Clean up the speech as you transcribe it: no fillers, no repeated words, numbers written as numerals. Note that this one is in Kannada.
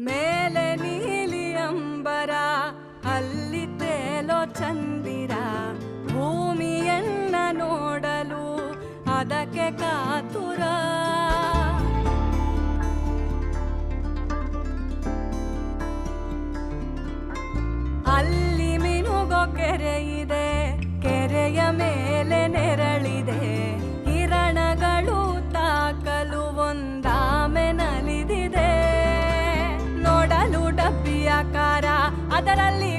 ಮೇಲೆ ನೀಲಿ ಅಂಬರ ಅಲ್ಲಿ ತೇಲೋ ಚಂದಿರ ಭೂಮಿಯನ್ನ ನೋಡಲು ಅದಕ್ಕೆ ಕಾತುರ. ಅಲ್ಲಿ ಮಿನುಗೋ ಕೆರೆ ಇದೆ, ಕೆರೆಯ ಮೇಲೆ ನೆರಳಿದೆ, ಕಿರಣಗಳು ತಾಕಲು ಒಂದಾಮೆ ನಲಿದಿದೆ. ನೋಡಲು ಡಬ್ಬಿಯಾಕಾರ ಅದರಲ್ಲಿ